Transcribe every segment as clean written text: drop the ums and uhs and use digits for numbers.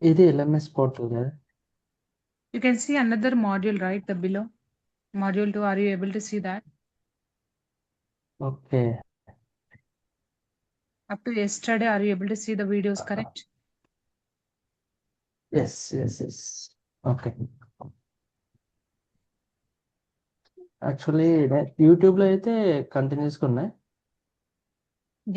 ఇది LMS portal కదా. You can see another module, right? The below module 2. Are you able to see that? Okay. Up to yesterday, are you able to see the videos, correct? Yes yes yes. Okay. Actually యూట్యూబ్లో అయితే కంటిన్యూస్గా ఉన్నాయి.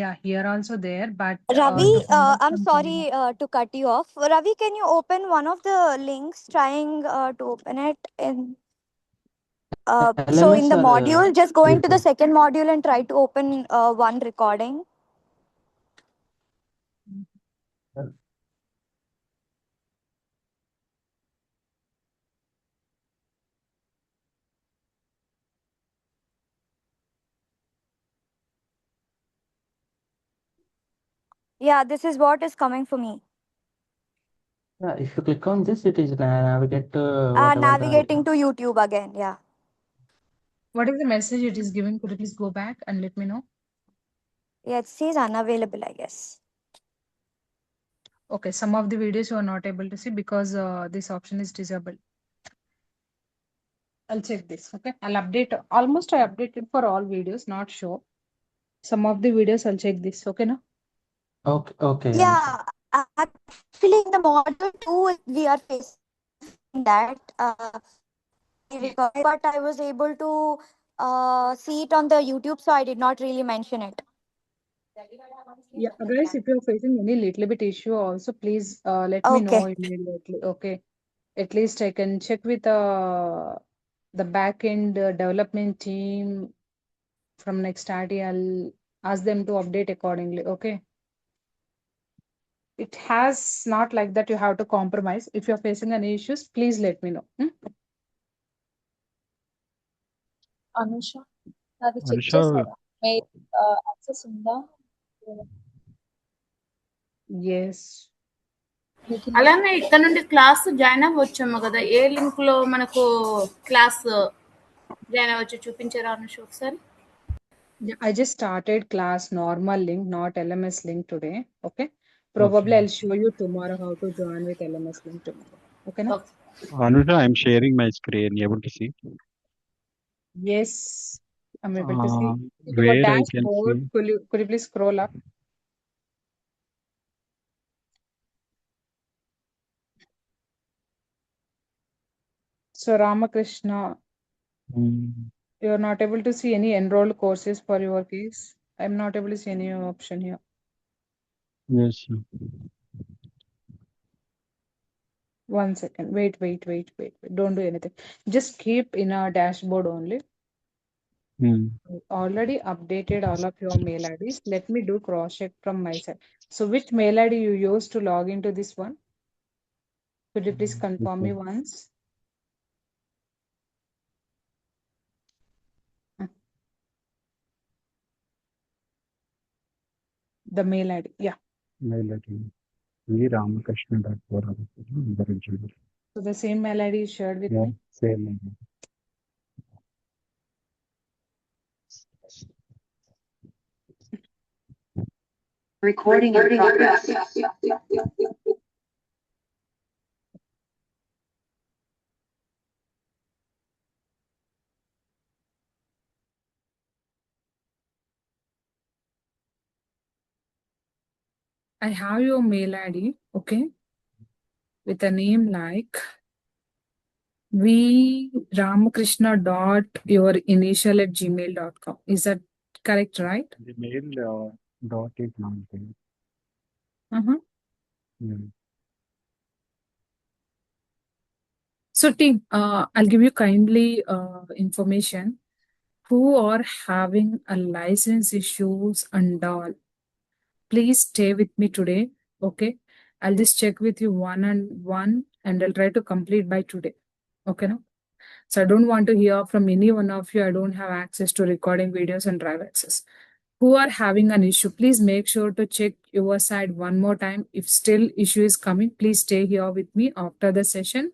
Yeah, here also there, but Ravi, to find out I'm some sorry to cut you off. Ravi, can you open one of the links? Trying to open it in. So in LMS the or module, just go into the YouTube? second module and try to open one recording. Yeah, this is what is coming for me. Yeah, if you click on this, it is navigate to whatever Navigating to YouTube again. Yeah. what is the message it is giving? Could you please go back and let me know? Yeah, it says unavailable, I guess. Okay, some of the videos you are not able to see because this option is disabled. I'll check this. Okay, I'll update. Almost I updated for all videos, not sure. Some of the videos I'll check this. Okay, now. Okay, okay. Yeah, actually, in the module 2, we are facing that. But I was able to see it on the YouTube, so I did not really mention it. Yeah, guys, if you're facing any little bit issue, also please let me know Okay. immediately. Okay, at least I can check with the back end development team from Nextati. I'll ask them to update accordingly. Okay. It has not like that you have to compromise. If you're facing any issues, please let me know. Anusha అది check Anusha చేసారా mail access ఉందా Yes. అలానే ఇక్కడ నుండి class join అవ్వచ్చేమో కదా, ఏ link లో మనకు class join అవ్వచ్చు చూపించారా అనుష ఒకసారి? Yeah, I just started class normal link, not LMS link today. Okay. Probably I'll show you tomorrow how to join with LMS link tomorrow. Okay. Na? Anusha, I'm sharing my screen. You able to see? Yes, I'm able to see. Your Where I can dashboard, see? could you please scroll up? So Ramakrishna, you're not able to see any enrolled courses for your case. I'm not able to see any option here. Yes. One second. Wait. Don't do anything. Just keep in our dashboard only. I already updated all of your mail IDs. Let me do cross check from my side. So which mail ID you use to log into this one? Could you please confirm me once? The mail ID. Yeah. Mail ID. Ramakrishna.4. So the same mail ID is shared with me. Same. Recording in progress. I have your mail ID, okay, with a name like vramakrishna.yourinitial@gmail.com. Is that correct, right? The mail dot is not there. So team, I'll give you kindly information who are having a license issues and all. Please stay with me today, okay? I'll just check with you one and I'll try to complete by today, okay? No? So I don't want to hear from any one of you. I don't have access to recording videos and drive access. Who are having an issue, please make sure to check your side one more time. If still issue is coming, please stay here with me after the session.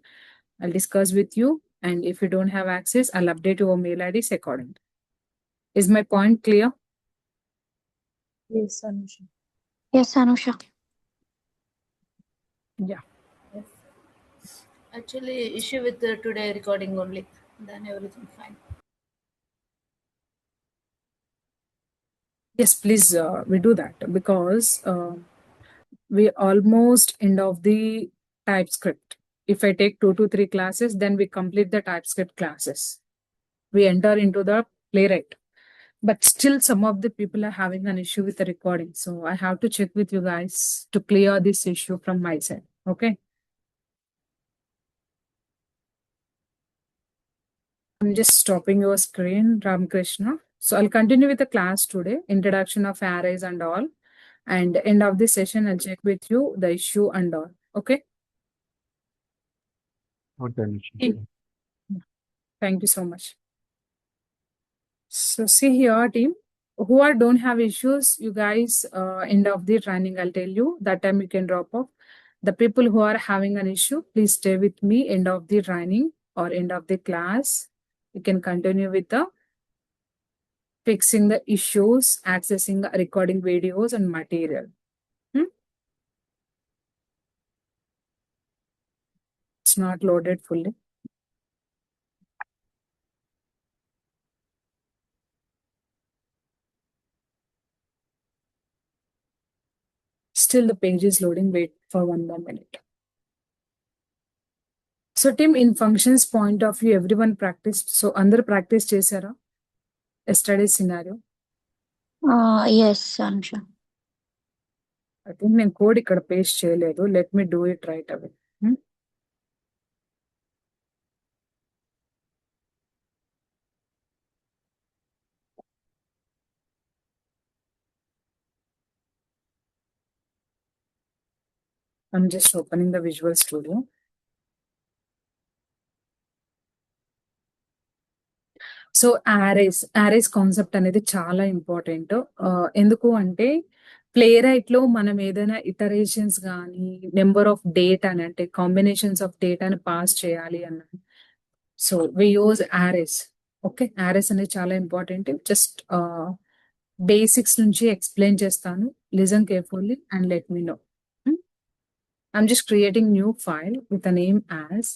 I'll discuss with you. And if you don't have access, I'll update your mail IDs accordingly. Is my point clear? Yes, Anusha. Yes, Anusha. Yeah. Actually, issue with today recording only. Then everything fine. Yes, please, we do that because we almost end of the TypeScript. If I take 2 to 3 classes, then we complete the TypeScript classes. We enter into the Playwright. But still, some of the people are having an issue with the recording. So I have to check with you guys to clear this issue from my side. Okay. I'm just stopping your screen, Ramakrishna. So I'll continue with the class today, introduction of arrays and all. And end of the session, I'll check with you the issue and all. Okay. Okay, Anisha. Okay. Thank you so much. So see here, team, who are don't have issues, you guys, end of the training, I'll tell you that time you can drop off. The people who are having an issue, please stay with me end of the training or end of the class. You can continue with the fixing the issues, accessing the recording videos and material. It's not loaded fully. Still the page is loading. Wait for 1 more minute. So team, in functions point of view, everyone practiced. So under practice chesara yesterday scenario. Yes, Anusha. I think నేను code ఇక్కడ paste చేయలేదు. Let me do it right away. I'm just opening the Visual Studio. So arrays concept అనేది చాలా important. ఎందుకు అంటే ప్లేరైట్ లో మనం ఏదైనా ఇటరేషన్స్ కానీ నెంబర్ ఆఫ్ డేట్ అని అంటే కాంబినేషన్స్ ఆఫ్ డేటాని పాస్ చేయాలి అన్నది. So we use arrays. Okay, arrays అనేది చాలా ఇంపార్టెంట్. జస్ట్ బేసిక్స్ నుంచి ఎక్స్ప్లెయిన్ చేస్తాను. Listen carefully and let me know. I'm just creating new file with the name as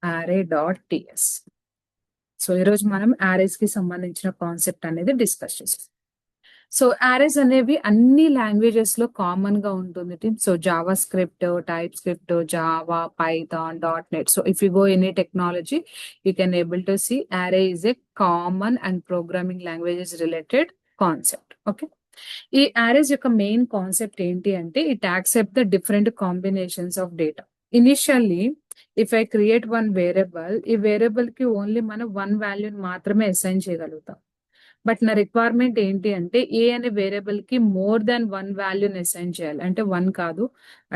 array.ts. So ఈరోజు మనం arrays కి సంబంధించిన కాన్సెప్ట్ అనేది డిస్కస్ చేసాం. సో arrays అనేవి అన్ని లాంగ్వేజెస్ లో కామన్ గా ఉంటుంది. So JavaScript, TypeScript, Java, Python, .NET. So if you go any technology, you can able to see array is a common and programming languages related concept. Okay, ఈ arrays యొక్క main concept ఏంటి అంటే it accept the different combinations of data. Initially if I create one variable, ఈ variable కి only మనం 1 వాల్యూని మాత్రమే assign చేయగలుగుతాం. బట్ నా రిక్వైర్మెంట్ ఏంటి అంటే ఏ అనే వేరియబుల్ కి మోర్ దాన్ 1 వాల్యూని అసైన్ చేయాలి. అంటే 1 కాదు,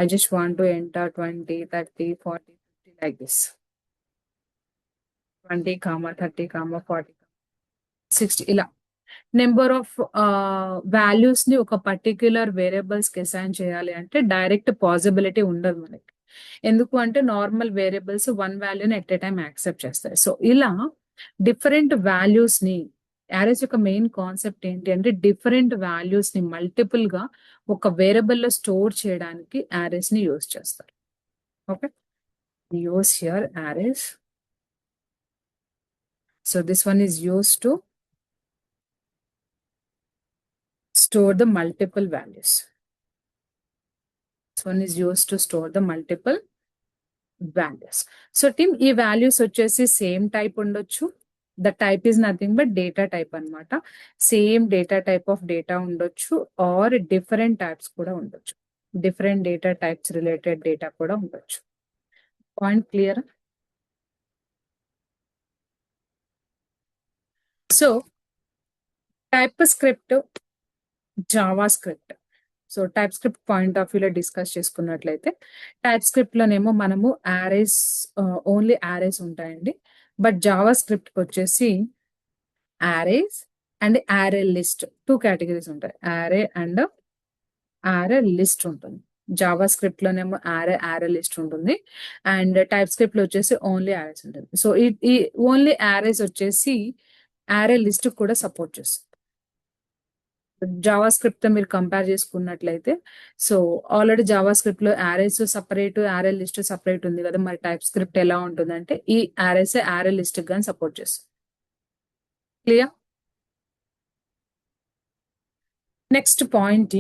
I just want to enter 20, 30, 40, 50 like this. 20, 30, 40, 60 ఇలా నెంబర్ ఆఫ్ వాల్యూస్ ని ఒక పర్టిక్యులర్ వేరియబుల్స్ కి అసైన్ చేయాలి అంటే డైరెక్ట్ పాసిబిలిటీ ఉండదు మనకి. ఎందుకు అంటే నార్మల్ వేరియబుల్స్ 1 వాల్యూని ఎట్ ఎ టైం యాక్సెప్ట్ చేస్తాయి. సో ఇలా డిఫరెంట్ వాల్యూస్ ని, arrays యొక్క మెయిన్ కాన్సెప్ట్ ఏంటి అంటే డిఫరెంట్ వాల్యూస్ ని మల్టిపుల్ గా ఒక వేరియబుల్ లో స్టోర్ చేయడానికి arrays ని యూజ్ చేస్తారు. Okay, use here arrays. So this one is use to store the multiple values. This one is used to store the multiple values. So team, ఈ values వచ్చేసి same type ఉండొచ్చు. The type is nothing but data type అన్నమాట. Same data type of data ఉండొచ్చు are different types కూడా ఉండొచ్చు. Different data types related data కూడా ఉండొచ్చు. Point clear? So type script, Java script. So type script point of వ్యూలో discuss చేసుకున్నట్లయితే type script లోనేమో మనము arrays, only arrays ఉంటాయండి. But Java script కి వచ్చేసి arrays and array list 2 categories ఉంటాయి. array and array list ఉంటుంది. జావా స్క్రిప్ట్ లోనేమో array లిస్ట్ ఉంటుంది and type script లో వచ్చేసి ఓన్లీ arrays ఉంటుంది. సో ఈ ఓన్లీ arrays వచ్చేసి array లిస్ట్ కూడా సపోర్ట్ చేస్తుంది. జావా స్క్రిప్ట్ తో మీరు కంపేర్ చేసుకున్నట్లయితే, సో ఆల్రెడీ జావా స్క్రిప్ట్ లో యారేస్ సపరేట్, యారే లిస్ట్ సపరేట్ ఉంది కదా, మరి టైప్ స్క్రిప్ట్ ఎలా ఉంటుందంటే ఈ యారేస్ యారే లిస్ట్ గాని సపోర్ట్ చేస్తుంది. క్లియర్? నెక్స్ట్ పాయింట్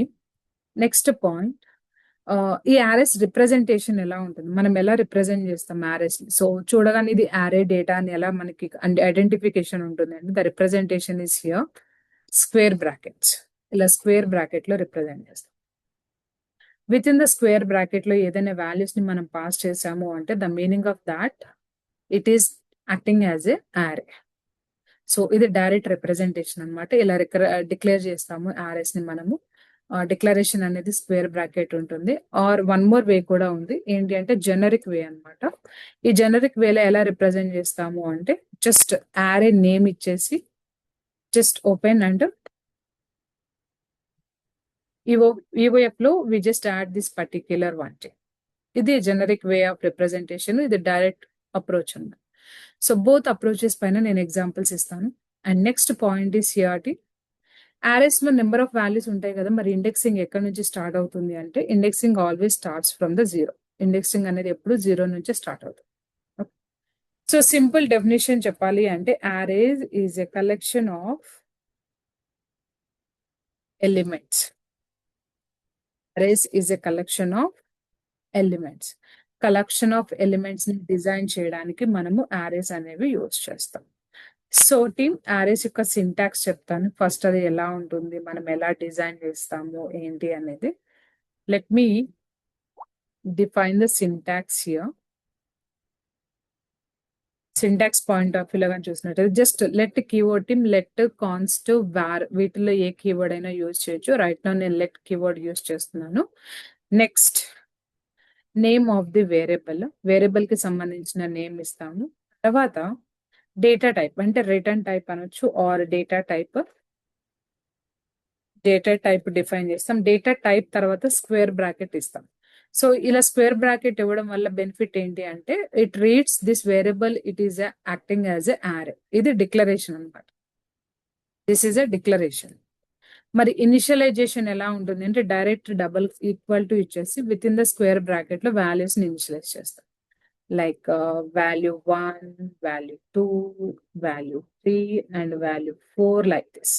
ఈ యారేస్ రిప్రజెంటేషన్ ఎలా ఉంటుంది, మనం ఎలా రిప్రజెంట్ చేస్తాం యారేస్. సో చూడగానే ఇది యారే డేటా అని ఎలా మనకి ఐడెంటిఫికేషన్ ఉంటుంది అంటే the representation is here square brackets. ఇలా స్క్వేర్ బ్రాకెట్ లో రిప్రజెంట్ చేస్తాం. With in the square bracket లో ఏదైనా వాల్యూస్ ని మనం పాస్ చేసాము అంటే the meaning of that it is acting as a array. So ఇది డైరెక్ట్ రిప్రజెంటేషన్ అనమాట. ఇలా డిక్లేర్ చేస్తాము యారేస్ ని మనము. డిక్లరేషన్ అనేది స్క్వేర్ బ్రాకెట్ ఉంటుంది. ఆర్ వన్ మోర్ వే కూడా ఉంది, ఏంటి అంటే జెనరిక్ వే అన్నమాట. ఈ జెనరిక్ వేలో ఎలా రిప్రజెంట్ చేస్తాము అంటే జస్ట్ యారే నేమ్ ఇచ్చేసి జస్ట్ ఓపెన్ అండ్ EOF లో we just add this particular one. ఇది జెనరిక్ వే ఆఫ్ రిప్రజెంటేషన్, ఇది డైరెక్ట్ అప్రోచ్ అన్నమాట. సో బోత్ అప్రోచెస్ పైన నేను ఎగ్జాంపుల్స్ ఇస్తాను. And next point is here arrays లో నెంబర్ ఆఫ్ వాల్యూస్ ఉంటాయి కదా, మరి ఇండెక్సింగ్ ఎక్కడి నుంచి స్టార్ట్ అవుతుంది అంటే indexing always starts from the 0. Indexing అనేది ఎప్పుడు 0 నుంచి స్టార్ట్ అవుతుంది. సో సింపుల్ డెఫినేషన్ చెప్పాలి అంటే arrays is a collection of elements. Arrays is a collection of elements. Collection of elements ని డిజైన్ చేయడానికి మనము యారేస్ అనేవి యూజ్ చేస్తాం. సో టీమ్ యారేస్ యొక్క సింటాక్స్ చెప్తాను. ఫస్ట్ అది ఎలా ఉంటుంది, మనం ఎలా డిజైన్ చేస్తాము ఏంటి అనేది. Let me define the syntax here. Syntax point of వ్యూలో కానీ చూసినట్టయితే just let keyword team, let, const, war వీటిలో ఏ కీవర్డ్ అయినా యూజ్ చేయొచ్చు. రైట్ నౌ నేను లెట్ కీవర్డ్ యూజ్ చేస్తున్నాను. Next name of the variable కి సంబంధించిన నేమ్ ఇస్తాము. తర్వాత డేటా టైప్ అంటే రిటర్న్ టైప్ అనొచ్చు ఆర్ డేటా టైప్ డిఫైన్ చేస్తాం. డేటా టైప్ తర్వాత స్క్వేర్ బ్రాకెట్ ఇస్తాం. సో ఇలా స్క్వేర్ బ్రాకెట్ ఇవ్వడం వల్ల బెనిఫిట్ ఏంటి అంటే it reads this variable, it is acting as a array. ఇది డిక్లరేషన్ అనమాట. This is a declaration. మరి ఇనిషియలైజేషన్ ఎలా ఉంటుంది అంటే డైరెక్ట్ డబుల్ ఈక్వల్ టు ఇచ్చేసి with in the square bracket లో వాల్యూస్ ని ఇనిషియలైజ్ చేస్తాం. Like value 1, value 2, value 3 and value 4 like this.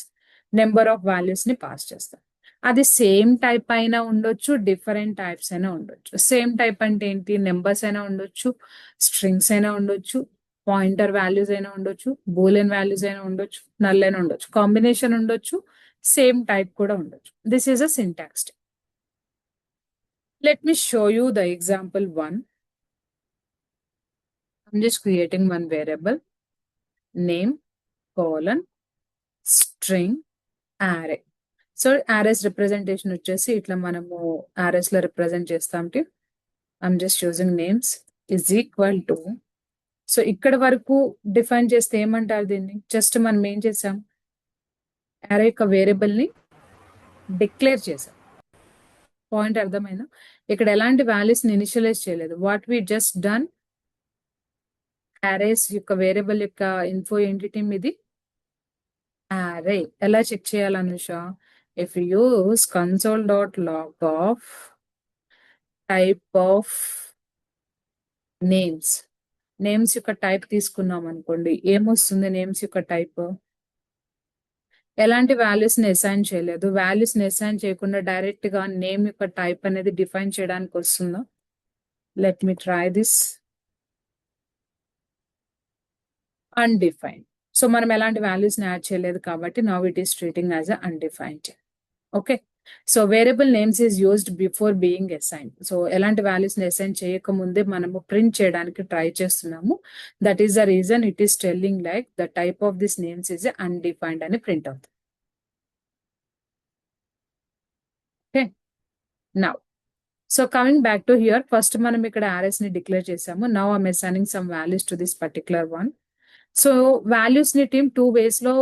Number of values ని పాస్ చేస్తాం. అది సేమ్ టైప్ అయినా ఉండొచ్చు, డిఫరెంట్ టైప్స్ అయినా ఉండొచ్చు. సేమ్ టైప్ అంటే ఏంటి, నెంబర్స్ అయినా ఉండొచ్చు, స్ట్రింగ్స్ అయినా ఉండొచ్చు, పాయింటర్ వాల్యూస్ అయినా ఉండొచ్చు, బూలియన్ వాల్యూస్ అయినా ఉండొచ్చు, నల్ అయినా ఉండొచ్చు, కాంబినేషన్ ఉండొచ్చు, సేమ్ టైప్ కూడా ఉండొచ్చు. This is a syntax. Let me show you the example 1. I'm just creating one variable, name, string, array. So arrays representation వచ్చేసి ఇట్లా మనము arrays లో రిప్రజెంట్ చేస్తాం. I'm just using names is equal to. So ఇక్కడ వరకు define చేస్తే ఏమంటారు దీన్ని, జస్ట్ మనం ఏం చేసాం, array యొక్క వేరియబుల్ ని డిక్లేర్ చేసాం. పాయింట్ అర్థమైనా? ఇక్కడ ఎలాంటి వాల్యూస్ ని ఇనిషియలైజ్ చేయలేదు. What we just done, arrays యొక్క వేరియబుల్ యొక్క ఇన్ఫో ఏంటి టీమ్, ఇది array. ఎలా చెక్ చేయాలి Anusha? If you use console.log of type of names యొక్క టైప్ తీసుకున్నాం అనుకోండి, ఏమొస్తుంది నేమ్స్ యొక్క టైప్? ఎలాంటి వాల్యూస్ ని అసైన్ చేయలేదు. వాల్యూస్ ని అసైన్ చేయకుండా డైరెక్ట్ గా నేమ్ యొక్క టైప్ అనేది డిఫైన్ చేయడానికి వస్తుందా? Let me try this. Undefined. So మనం ఎలాంటి వాల్యూస్ ని యాడ్ చేయలేదు కాబట్టి now it is treating as undefined. Okay, so variable names is used before being assigned. So ఎలాంటి వాల్యూస్ ని అసైన్ చేయకముందే మనము ప్రింట్ చేయడానికి ట్రై చేస్తున్నాము. That is the reason it is telling like the type of this names is undefined అని print అవుతుంది. Okay, now so coming back to hear, first మనం ఇక్కడ arrays ని డిక్లేర్ చేసాము. Now I'm assigning some values to this particular one. So values ని team 2 ways లో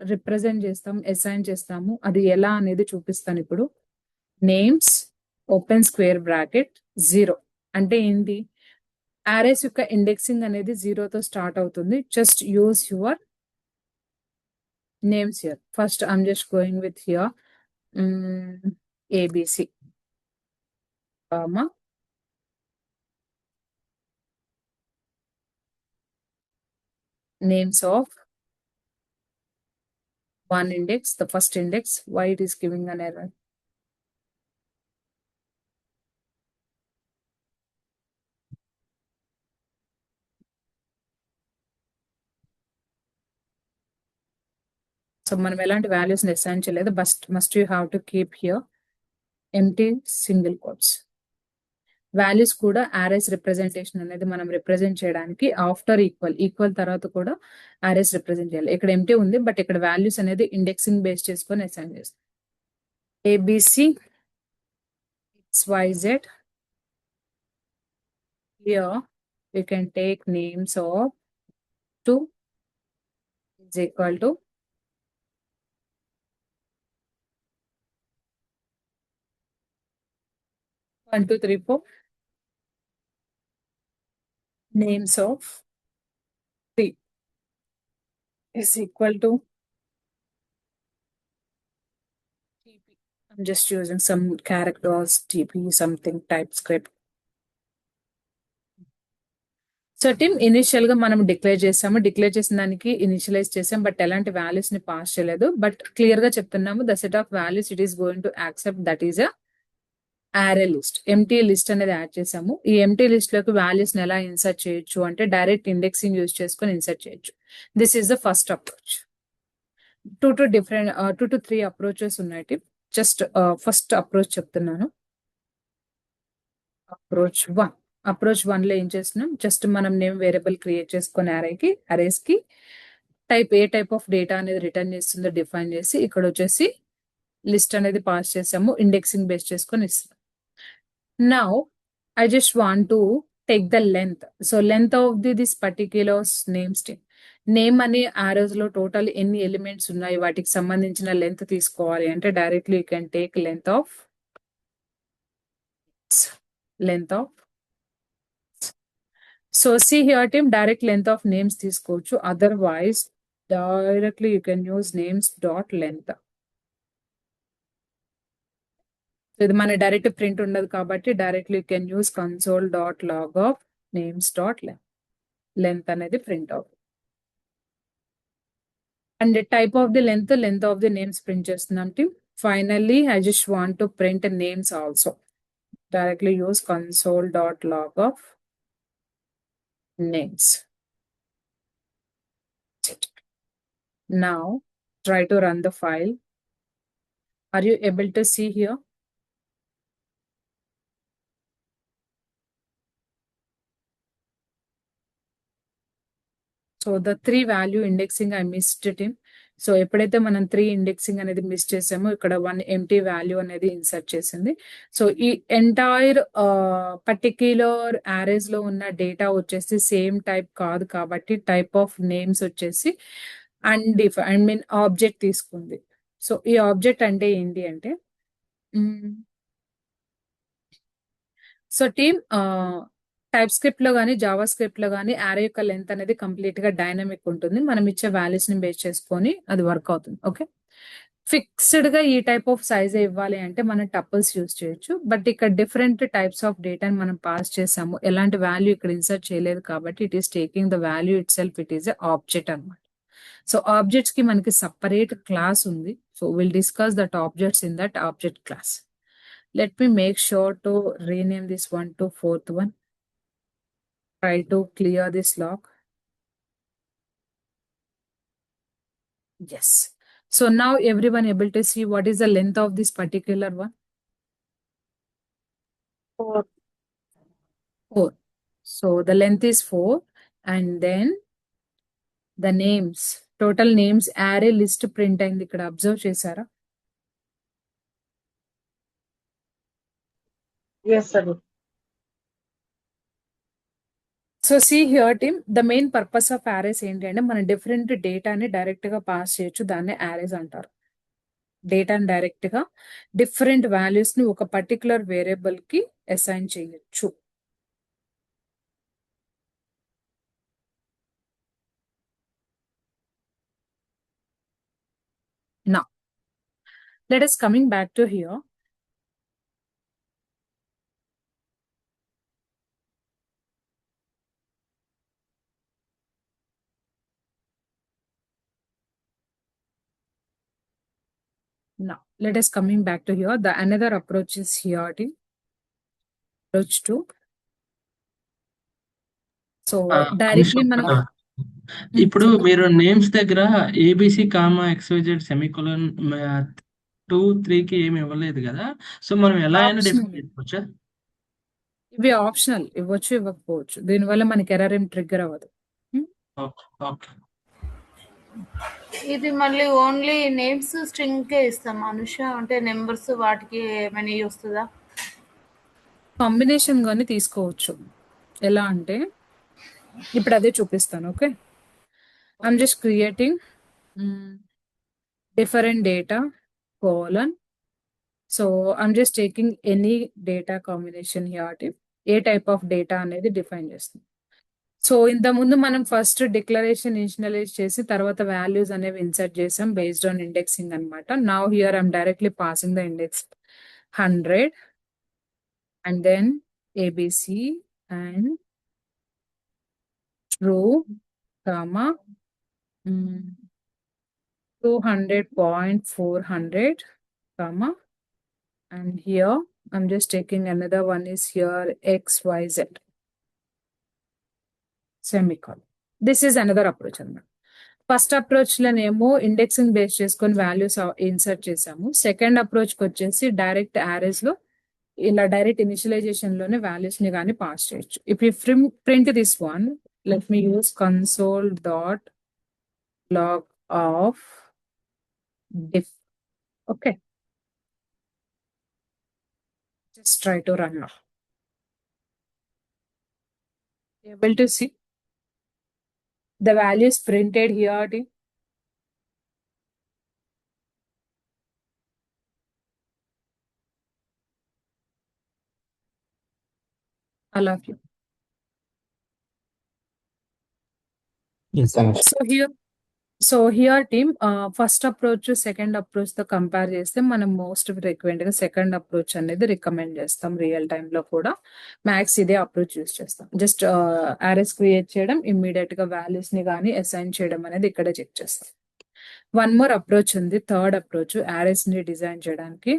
represent చేస్తాం, assign చేస్తాము. అది ఎలా అనేది చూపిస్తాను ఇప్పుడు. నేమ్స్ ఓపెన్ స్క్వేర్ బ్రాకెట్ 0 అంటే ఏంటి, arrays యొక్క ఇండెక్సింగ్ అనేది 0 తో స్టార్ట్ అవుతుంది. Just use your names here. First I'm just going with here ABC, comma, names of one index, the first index. Why it is giving an error? So మనం ఎలాంటి వాల్యూస్ assign చేయలేదు, must you have to keep here empty single quotes. Values కూడా arrays representation అనేది మనం represent చేయడానికి after equal తర్వాత కూడా అరేస్ రిప్రజెంట్ చేయాలి. ఇక్కడ ఎంటీ ఉంది, బట్ ఇక్కడ వాల్యూస్ అనేది ఇండెక్సింగ్ బేస్ చేసుకొని అసైన్ చేస్తాం. ABC XYZ. Here we can take names of 2 is equal to 1, 2, 3, 4. Names of 3 is equal to TP. I'm just using some characters, TP, something TypeScript. So team initial గా మనం declare చేసాము. Declare చేసిన దానికి initialise చేసాం, but ఎలాంటి values ని pass చేయలేదు. But clear గా చెప్తున్నాము, the set of values it is going to accept that is a array list. Empty list అనేది యాడ్ చేసాము. ఈ ఎంటీ లిస్ట్ లోకి వాల్యూస్ ని ఎలా ఇన్సర్ట్ చేయొచ్చు అంటే డైరెక్ట్ ఇండెక్సింగ్ యూజ్ చేసుకొని ఇన్సర్ట్ చేయొచ్చు. This is the first approach. Two to three approaches ఉన్నాయి. జస్ట్ ఫస్ట్ అప్రోచ్ చెప్తున్నాను. అప్రోచ్ 1 లో ఏం చేస్తున్నాం, జస్ట్ మనం నేమ్ వేరియబుల్ క్రియేట్ చేసుకొని అరేస్ కి ఏ టైప్ ఆఫ్ డేటా అనేది రిటర్న్ చేస్తుందో డిఫైన్ చేసి ఇక్కడ వచ్చేసి లిస్ట్ అనేది పాస్ చేసాము, ఇండెక్సింగ్ బేస్ చేసుకొని ఇస్తున్నాం. Now I just want to take the length. So length of this particular name string. Name అనే arrows లో టోటల్ ఎన్ని ఎలిమెంట్స్ ఉన్నాయి వాటికి సంబంధించిన లెంత్ తీసుకోవాలి అంటే directly you can take length of so see here team direct length of names తీసుకోవచ్చు. Otherwise directly you can use names dot length. ఇది మన డైరెక్ట్ ప్రింట్ ఉండదు కాబట్టి directly you can use console dot log of names dot length అనేది print అవుతుంది. And type of the length of the names print చేస్తున్నాం team. Finally I just want to print names also. Directly use console dot log of names. Now try to run the file. Are you able to see here? So the 3 value indexing I missed it. So ఎప్పుడైతే మనం 3 indexing అనేది miss చేసామో ఇక్కడ 1 empty value అనేది insert చేసింది. So ఈ entire particular arrays లో ఉన్న డేటా వచ్చేసి సేమ్ టైప్ కాదు కాబట్టి టైప్ ఆఫ్ నేమ్స్ వచ్చేసి ఆబ్జెక్ట్ తీసుకుంది. సో ఈ ఆబ్జెక్ట్ అంటే ఏంటి అంటే సో టీమ్ టైప్ స్క్రిప్ట్ లో కానీ జావా స్క్రిప్ట్ లో కానీ యారే యొక్క లెంత్ అనేది కంప్లీట్ గా డైనమిక్ ఉంటుంది. మనం ఇచ్చే వాల్యూస్ ని బేస్ చేసుకొని అది వర్క్ అవుతుంది. ఓకే, ఫిక్స్డ్ గా ఈ టైప్ ఆఫ్ సైజ్ ఇవ్వాలి అంటే మనం టపుల్స్ యూజ్ చేయొచ్చు. బట్ ఇక్కడ డిఫరెంట్ టైప్స్ ఆఫ్ డేటాని మనం పాస్ చేసాము, ఎలాంటి వాల్యూ ఇక్కడ ఇన్సర్ట్ చేయలేదు కాబట్టి it is taking the value it self, it is a object అనమాట. సో ఆబ్జెక్ట్స్ కి మనకి సపరేట్ క్లాస్ ఉంది. So will discuss that objects in that object class. Let me make sure to rename this 1 to 4th one. Try to clear this log. Yes. So now everyone able to see what is the length of this particular one? 4. So the length is 4 and then the names, total names array list print అయింది ఇక్కడ observe చేశారా? Yes, sir. So see here team, the main purpose of arrays ఏంటి అంటే మనం different డేటాని direct గా pass చేయొచ్చు, దాన్ని యారేస్ అంటారు. డేటాని డైరెక్ట్ గా డిఫరెంట్ వాల్యూస్ ని ఒక పర్టికులర్ వేరియబుల్ కి అసైన్ చేయొచ్చు. నా Let us coming back to here. Now, let us coming back to here. The another approach is here. Approach 2. So directly మనం ఇప్పుడు మీరు నేమ్స్ దగ్గర ఏబిసి కామా ఎక్స్వైజెడ్ సెమికోలన్ 2, 3కి ఏమి ఇవ్వలేదు కదా, సో మనం ఎలా అయినా డిఫైన్ చేసుకోవచ్చా? ఇవి ఆప్షనల్, ఇవ్వచ్చు ఇవ్వకపోవచ్చు. దీనివల్ల మనకి ఎర్రర్ ఏం ట్రిగ్గర్ అవ్వదు. ఓకే. ఇది మళ్ళీ ఓన్లీ నేమ్స్ స్ట్రింగ్కే ఇస్తాం అనుష, అంటే నెంబర్స్ వాటికి ఏమైనా వస్తుందా? కాంబినేషన్ గాని తీసుకోవచ్చు. ఎలా అంటే ఇప్పుడు అదే చూపిస్తాను. Okay, I'm just creating different data colon. So I'm just taking any data combination here. A type of data అనేది డిఫైన్ చేస్తుంది. సో ఇంత ముందు మనం ఫస్ట్ డిక్లరేషన్ ఇనిషియలైజ్ చేసి తర్వాత వాల్యూస్ అనేవి ఇన్సర్ట్ చేసాం బేస్డ్ ఆన్ ఇండెక్సింగ్ అనమాట. Now here I'm directly passing the index 100 and then ABC and true, comma 200.400, comma, and here I'm just taking another one is here XYZ, semicolon. This is another approach అన్నమాట. First approach లోనేమో indexing base చేసుకొని values insert చేసాము. Second approach కి వచ్చేసి direct arrays లో ఇలా direct initialisation లోనే values ని కానీ పాస్ చేయొచ్చు. If you print this one, let me use console.log of diff. Okay, just try to run now. Able to see the values printed here. All of you. Yes, Anush. So here team, first approach second approach తో compare చేస్తే మనం most frequent గా second approach అనేది recommend చేస్తాం. Real time లో కూడా max ఇదే approach use చేస్తాం. జస్ట్ అరేస్ క్రియేట్ చేయడం, ఇమ్మీడియట్ గా వాల్యూస్ ని కానీ అసైన్ చేయడం అనేది ఇక్కడే చెక్ చేస్తాం. వన్ మోర్ అప్రోచ్ ఉంది, థర్డ్ అప్రోచ్ అరేస్ ని డిజైన్ చేయడానికి,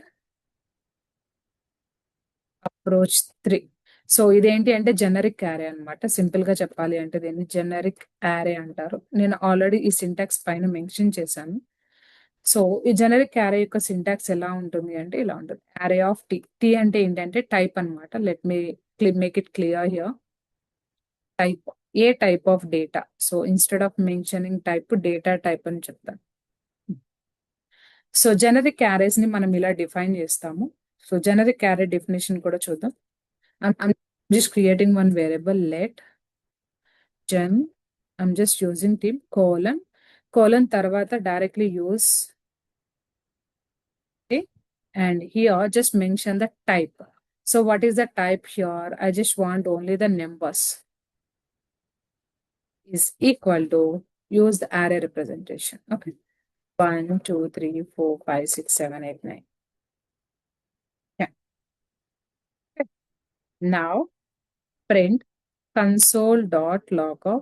అప్రోచ్ 3. సో ఇదేంటి అంటే జెనరిక్ యారే అనమాట. సింపుల్ గా చెప్పాలి అంటే దీన్ని జెనరిక్ యారే అంటారు. నేను ఆల్రెడీ ఈ సింటాక్స్ పైన మెన్షన్ చేశాను. సో ఈ జెనరిక్ యారే యొక్క సింటాక్స్ ఎలా ఉంటుంది అంటే ఇలా ఉంటుంది. యారే ఆఫ్ టీ. టీ అంటే ఏంటంటే టైప్ అనమాట. Let me make it clear here. Type, A type of data. So instead of mentioning type, data type అని చెప్తాను. సో జెనరిక్ యారేస్ ని మనం ఇలా డిఫైన్ చేస్తాము. సో జెనరిక్ యారే డెఫినేషన్ కూడా చూద్దాం. I'm just creating one variable, let gen, I'm just using team colon tarvata directly use, okay, and here just mention the type. So what is the type here? I just want only the numbers is equal to, use the array representation. Okay, 1 2 3 4 5 6 7 8 9. Yeah, okay. Now print console.log of,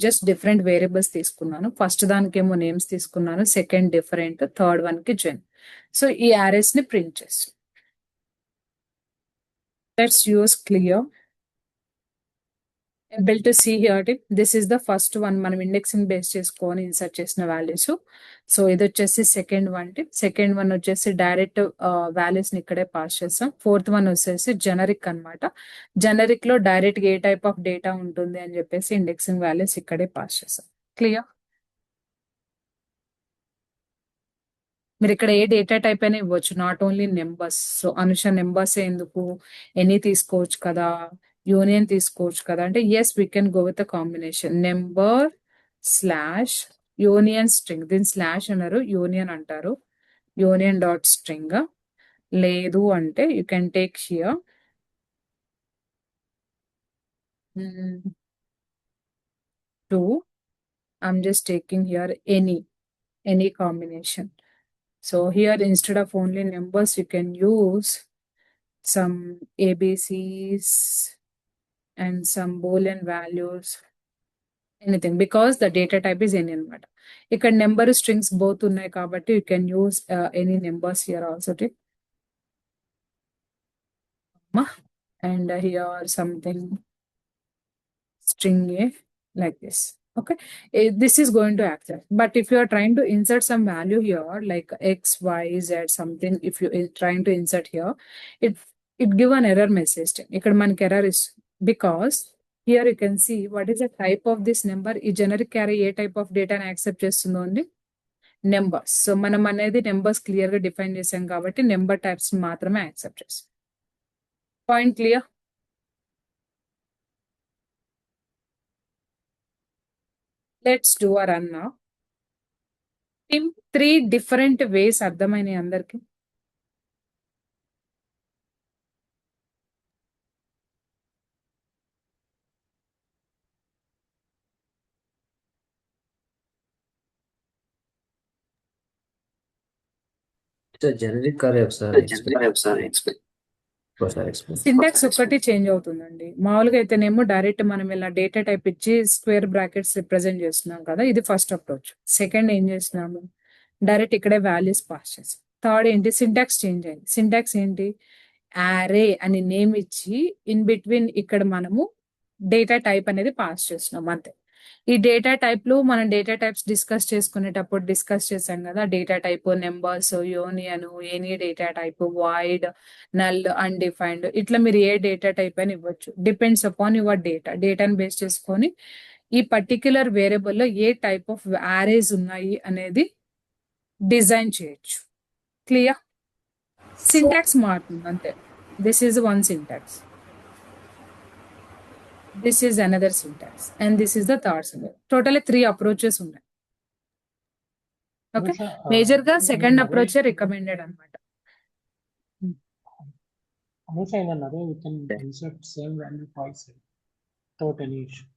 just different variables తీసుకున్నాను. First దానికేమో names తీసుకున్నాను, second different, third one కి జెన్. So ఈ arrays ని print చేస్తాం. Let's use clear. Able to see here, this is the first one మనం indexing base చేసుకొని insert చేసిన వాల్యూస్. సో ఇది వచ్చేసి సెకండ్ వన్. సెకండ్ వన్ వచ్చేసి డైరెక్ట్ వాల్యూస్ ని ఇక్కడే పాస్ చేస్తాం. ఫోర్త్ వన్ వచ్చేసి జెనరిక్ అన్నమాట. జెనరిక్ లో direct A type of data ఉంటుంది అని చెప్పేసి ఇండెక్సింగ్ వాల్యూస్ ఇక్కడే పాస్ చేస్తాం. క్లియర్? మీరు ఇక్కడ ఏ డేటా టైప్ అయినా ఇవ్వచ్చు, not only numbers. So Anusha numbers ఎందుకు, ఎనీ తీసుకోవచ్చు కదా, యూనియన్ తీసుకోవచ్చు కదా అంటే yes we can go with combination number slash union string. దీని స్లాష్ అన్నారు, యూనియన్ అంటారు. Union dot string. లేదు అంటే you can take here two. I'm just taking here any any combination. So here, instead of only numbers, you can use some ABCs and some Boolean values, anything, because the data type is any అనమాట. ఇక్కడ number strings both ఉన్నాయి కాబట్టి you can use any numbers here also. And here something string A like this. Okay, this is going to accept. But if you are trying to insert some value here, like X, Y, Z, something, if you are trying to insert here, it give an error message. ఇక్కడ మనకి error is because here you can see what is the type of this number. ఈ generic array A type of data ని accept చేస్తుందో అండి, numbers. So మనం అనేది numbers clear గా define చేసాం కాబట్టి నెంబర్ టైప్స్ మాత్రమే యాక్సెప్ట్ చేస్తాం. Point clear? Let's do a run now. 3 different ways అర్థమైనాయి అందరికి? జనరిక్ అరే సింటాక్స్ ఒక్కటి చేంజ్ అవుతుందండి. మామూలుగా అయితేనేమో డైరెక్ట్ మనం ఇలా డేటా టైప్ ఇచ్చి స్క్వేర్ బ్రాకెట్స్ రిప్రజెంట్ చేస్తున్నాం కదా, ఇది ఫస్ట్ అప్రోచ్. సెకండ్ ఏం చేస్తున్నాము, డైరెక్ట్ ఇక్కడే వాల్యూస్ పాస్ చేస్తాం. థర్డ్ ఏంటి, సింటాక్స్ చేంజ్ అయింది. సింటాక్స్ ఏంటి, యారే అని నేమ్ ఇచ్చి ఇన్ బిట్వీన్ ఇక్కడ మనము డేటా టైప్ అనేది పాస్ చేస్తున్నాం అంతే. ఈ డేటా టైప్ లో మనం డేటా టైప్స్ డిస్కస్ చేసుకునేటప్పుడు డిస్కస్ చేసాం కదా, data type, numbers, union, any data type, void, null, undefined, ఇట్లా మీరు ఏ డేటా టైప్ అని ఇవ్వచ్చు. డిపెండ్స్ అపాన్ యువర్ డేటాని బేస్ చేసుకొని ఈ పర్టిక్యులర్ వేరియబుల్ లో ఏ టైప్ ఆఫ్ యారేస్ ఉన్నాయి అనేది డిజైన్ చేయొచ్చు. క్లియర్? సింటాక్స్ మారుతుంది అంతే. This is one syntax, this is another syntax, and this is the third syntax. Totally 3 approaches ఉన్నాయి. Okay, మేజర్ గా సెకండ్ అప్రోచ్ రికమెండెడ్ అన్నమాట. Also in an array we can insert same value twice without any issue.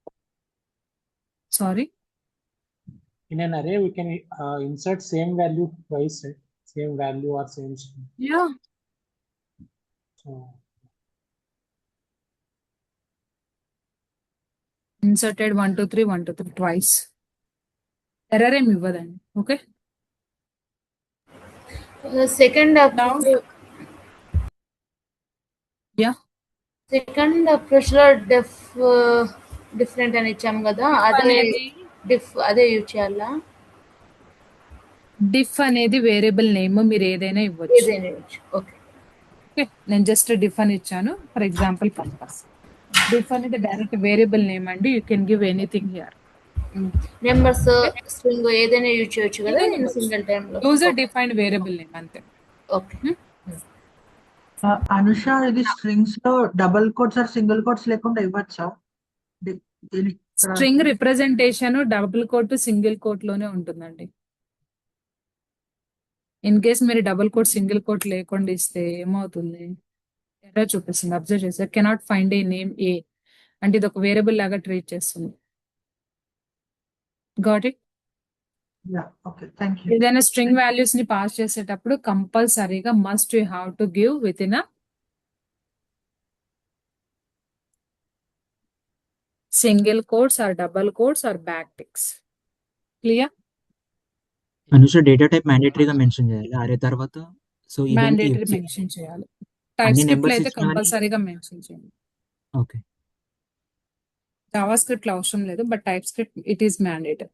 Sorry, In an array we can insert same value twice, same value or same string. yeah, So inserted 1 2 3 1 2 3 twice. Error ఏమి ఇవ్వదండి. Okay, second yeah, second approach లో different అని ఇచ్చాము కదా, అదే అదే use చేయాలా? Diff అనేది వేరియబుల్ నేమ్, మీరు ఏదైనా ఇవ్వచ్చు. ఏదైనా యూజ్. ఓకే, ఓకే, నేను జస్ట్ డిఫ్ అని ఇచ్చాను ఫర్ ఎగ్జాంపుల్ పర్పస్. డిఫ్ అనేది డైరెక్ట్ వేరియబుల్ నేమ్ అండి, you can give anything here. Numbers, string ఏదైనా యూజ్ చేయొచ్చు కదా నేను సింగిల్ టైం లో. యూజర్ డిఫైన్డ్ వేరియబుల్ నేమ్ అంతే. ఓకే, అనుష, ఇది స్ట్రింగ్స్ లో double quotes or single quotes లేకుండా ఇవ్వచ్చా? String representation double quote single quote లోనే ఉంటుందండి. ఇన్ కేస్ మీరు డబుల్ కోట్ సింగిల్ కోట్ లేకుండా ఇస్తే ఏమవుతుంది, ఎర్రర్ చూపిస్తుంది. అబ్జర్వ్ చేస్తే cannot find a name a అంటే ఇది ఒక వేరియబుల్ లాగా ట్రీట్ చేస్తుంది. Got it? Okay, thank you. ఏదైనా స్ట్రింగ్ వాల్యూస్ ని పాస్ చేసేటప్పుడు కంపల్సరీగా must you have to give within a single quotes or double quotes or back ticks. Clear? Anusha, data type మ్యాండేటరీగా మెన్షన్ చేయాలి అరే తర్వాత. So mandatory mention చేయాలి. TypeScript లో అయితే కంపల్సరీగా మెన్షన్ చేయాలి. ఓకే, జావా స్క్రిప్ట్ లో అవసరం లేదు, but TypeScript it is mandatory.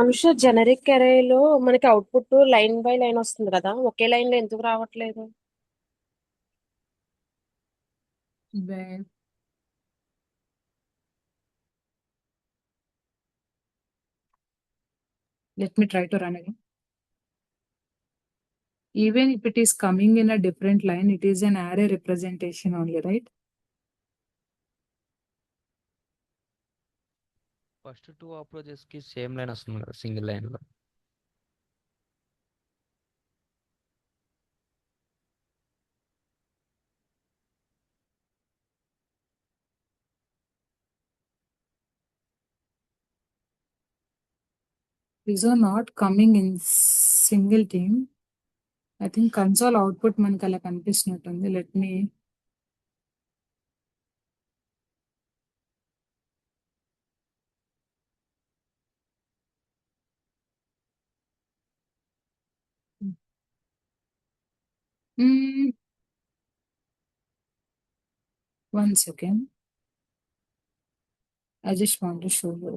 Anusha, generic అరేలో మనకి అవుట్పుట్ లైన్ బై లైన్ వస్తుంది కదా, ఒకే లైన్ లో ఎందుకు రావట్లేదు? Let me try to run again. Even if it is coming in a different line, it is an array representation only, right? First 2 approaches కి same line వస్తుంది కదా single line లో. These are not coming in single team. I think console output మనకి అలా కనిపిస్తున్నట్టుంది. Let me one second. I just want to show you.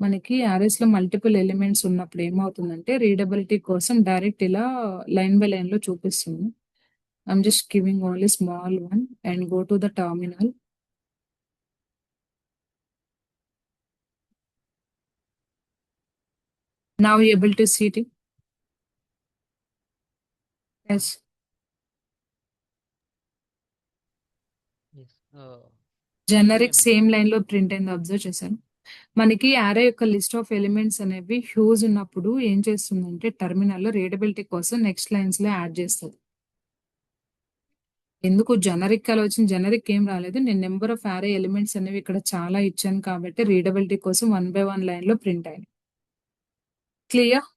మనకి arrays లో multiple elements ఉన్నప్పుడు ఏమవుతుందంటే రీడబిలిటీ కోసం డైరెక్ట్ ఇలా లైన్ బై లైన్ లో చూపిస్తుంది. I'm just giving only small one and go to the terminal. Now you able to see it? Yes. Yes. Generic Same. Same line లో print అయింది observe చేశాను. మనకి యారే యొక్క లిస్ట్ ఆఫ్ ఎలిమెంట్స్ అనేవి huge ఉన్నప్పుడు ఏం చేస్తుందంటే టెర్మినల్ లో రీడబిలిటీ కోసం నెక్స్ట్ లైన్స్ లో యాడ్ చేస్తుంది. ఎందుకు జనరిక్ అలా వచ్చిన జనరిక్ ఏం రాలేదు, నేను నెంబర్ ఆఫ్ యారే ఎలిమెంట్స్ అనేవి ఇక్కడ చాలా ఇచ్చాను కాబట్టి రీడబిలిటీ కోసం 1 by 1 లైన్ లో ప్రింట్ అయింది. Clear?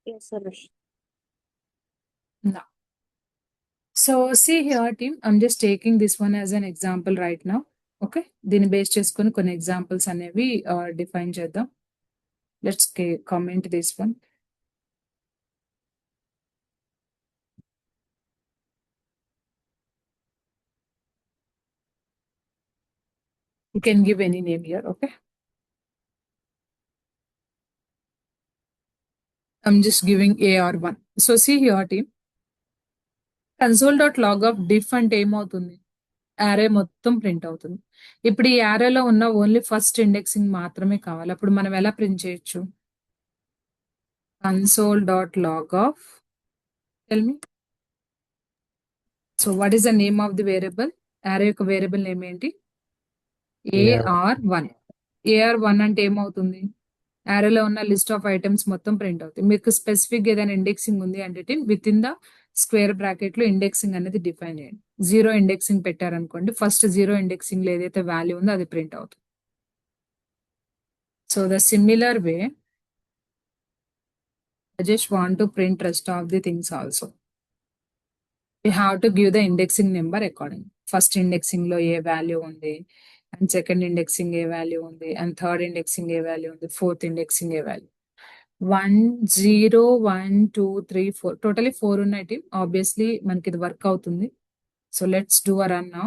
Yes, Anush. No. So see here team, I'm just taking this one as an example right now. Okay, దీన్ని బేస్ చేసుకొని కొన్ని ఎగ్జాంపుల్స్ అనేవి డిఫైన్ చేద్దాం. Let's comment this one. You can give any name here, okay? I'm just giving AR1. So see here team, console.log of diff అంటే ఏమవుతుంది, యారే మొత్తం print అవుతుంది. ఇప్పుడు ఈ యారేలో ఉన్న ఓన్లీ ఫస్ట్ ఇండెక్సింగ్ మాత్రమే కావాలి. అప్పుడు మనం ఎలా ప్రింట్ చేయొచ్చు, console.log of, tell me. So what is the name of the variable? యారే యొక్క వేరియబుల్ నేమ్ ఏంటి? AR1. AR1 అంటే ఏమవుతుంది, యారేలో ఉన్న లిస్ట్ ఆఫ్ ఐటమ్స్ మొత్తం ప్రింట్ అవుతుంది. మీకు స్పెసిఫిక్ ఏదైనా ఇండెక్సింగ్ ఉంది అంటే with in the square bracket లో ఇండెక్సింగ్ అనేది డిఫైన్ చేయండి. 0 ఇండెక్సింగ్ పెట్టారనుకోండి, ఫస్ట్ 0 ఇండెక్సింగ్ లో ఏదైతే వాల్యూ ఉందో అది ప్రింట్ అవుతుంది. So the similar way I just want to print rest of the things also. We have to give the indexing number according. First indexing లో ఏ వాల్యూ ఉంది, అండ్ సెకండ్ ఇండెక్సింగ్ ఏ value ఉంది, and third indexing ఏ value ఉంది, fourth indexing ఏ value. 1 0 1 2 3 4 totally 4 ఉన్నాయి team. Obviously మనకి ఇది వర్క్ అవుతుంది. So let's do a run now.